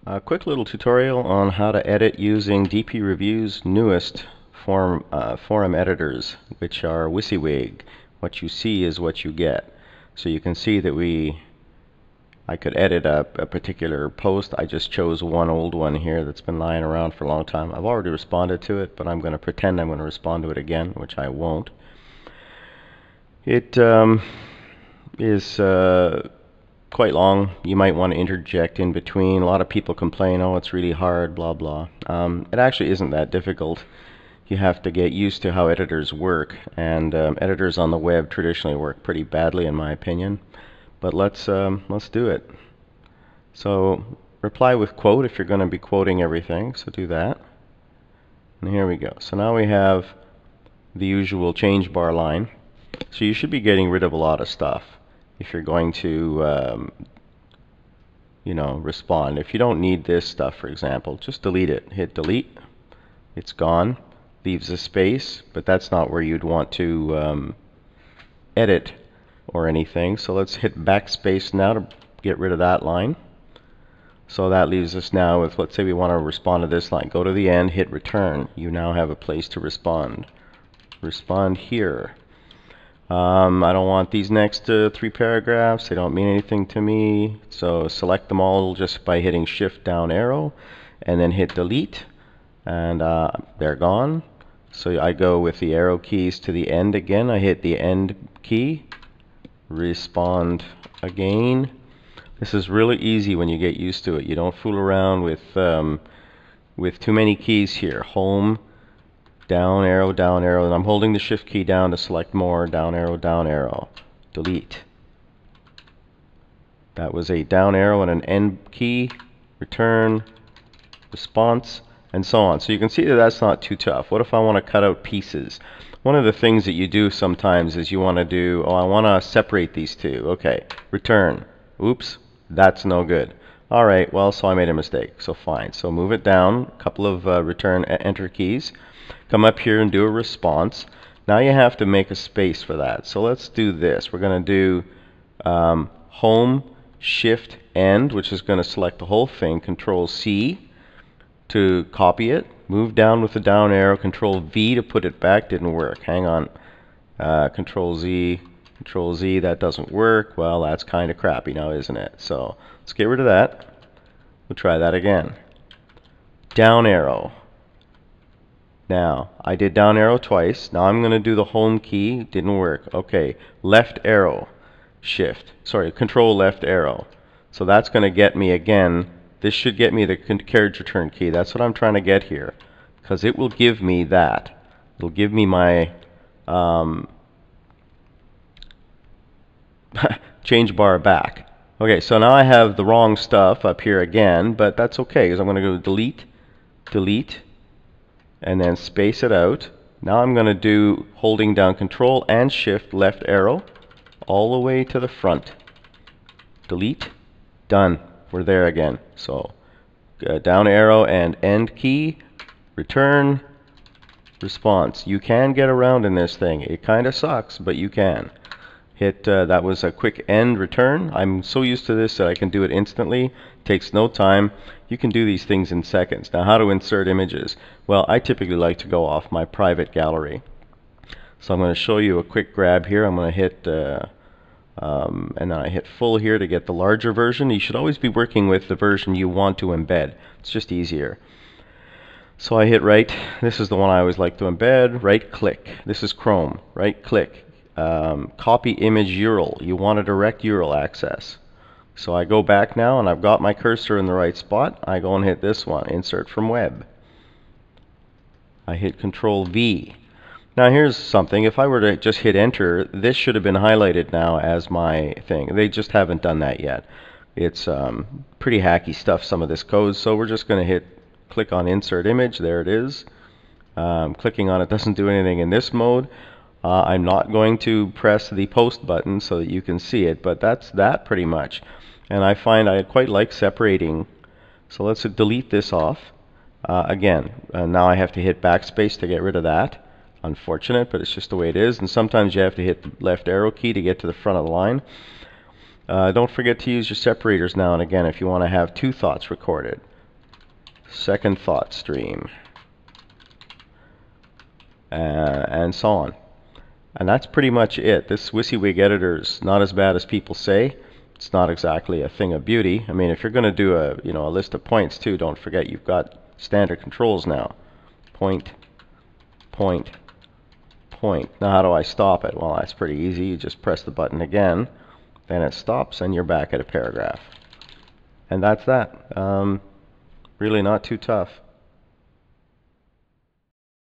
A quick little tutorial on how to edit using DP Review's newest forum editors, which are WYSIWYG. What you see is what you get. So you can see that I could edit a particular post. I just chose one old one here that's been lying around for a long time. I've already responded to it, but I'm going to pretend I'm going to respond to it again, which I won't. It is quite long. You might want to interject in between. A lot of people complain, oh, it's really hard, blah, blah. It actually isn't that difficult. You have to get used to how editors work, and editors on the web traditionally work pretty badly in my opinion. But let's do it. So reply with quote if you're going to be quoting everything, so do that. And here we go. So now we have the usual change bar line. So you should be getting rid of a lot of stuff if you're going to respond. If you don't need this stuff, for example, just delete it. Hit delete. It's gone. Leaves a space, but that's not where you'd want to edit or anything. So let's hit backspace now to get rid of that line. So that leaves us now with, let's say we want to respond to this line. Go to the end, hit return. You now have a place to respond. Respond here. I don't want these next 3 paragraphs. They don't mean anything to me. So select them all just by hitting shift down arrow and then hit delete, and they're gone. So I go with the arrow keys to the end again. I hit the end key, respond again. This is really easy when you get used to it. You don't fool around with too many keys here. Home, down arrow, and I'm holding the shift key down to select more, down arrow, delete. That was a down arrow and an end key, return, response, and so on. So you can see that that's not too tough. What if I want to cut out pieces? One of the things that you do sometimes is you want to do, oh, I want to separate these two. Okay, return. Oops, that's no good. Alright, well, so I made a mistake, so fine. So move it down, a couple of return enter keys. Come up here and do a response. Now you have to make a space for that. So let's do this. We're going to do home, shift, end, which is going to select the whole thing. Control C to copy it. Move down with the down arrow. Control V to put it back. Didn't work. Hang on. Control Z. Control Z. That doesn't work. Well, that's kind of crappy now, isn't it? So let's get rid of that. We'll try that again. Down arrow. Now, I did down arrow twice. Now I'm going to do the home key. Didn't work. Okay, left arrow, shift. Sorry, control left arrow. So that's going to get me again. This should get me the carriage return key. That's what I'm trying to get here, because it will give me that. It'll give me my change bar back. Okay, so now I have the wrong stuff up here again, but that's okay, because I'm going to go delete, delete, and then space it out. Now I'm going to do holding down control and shift left arrow all the way to the front. Delete. Done. We're there again. So down arrow and end key, return, response. You can get around in this thing. It kind of sucks, but you can. Hit, that was a quick end return. I'm so used to this that I can do it instantly. Takes no time. You can do these things in seconds. Now, how to insert images? Well, I typically like to go off my private gallery. So I'm going to show you a quick grab here. I'm going to hit, and then I hit full here to get the larger version. You should always be working with the version you want to embed. It's just easier. So I hit right. This is the one I always like to embed. Right click. This is Chrome. Right click. Copy image URL. You want a direct URL access. So I go back now and I've got my cursor in the right spot. I go and hit this one, insert from web. I hit Control V. Now here's something. If I were to just hit enter, this should have been highlighted now as my thing. They just haven't done that yet. It's pretty hacky stuff, some of this code. So we're just going to click on insert image. There it is. Clicking on it doesn't do anything in this mode. I'm not going to press the post button so that you can see it, but that's that pretty much. And I find I quite like separating. So let's delete this off. Again, now I have to hit backspace to get rid of that. Unfortunate, but it's just the way it is. And sometimes you have to hit the left arrow key to get to the front of the line. Don't forget to use your separators now and again if you want to have two thoughts recorded. second thought stream, and so on. And that's pretty much it. This WYSIWYG editor is not as bad as people say. It's not exactly a thing of beauty. I mean, if you're going to do a list of points too, don't forget you've got standard controls now. Point, point, point. Now how do I stop it? Well, that's pretty easy. You just press the button again, then it stops, and you're back at a paragraph. And that's that. Really not too tough.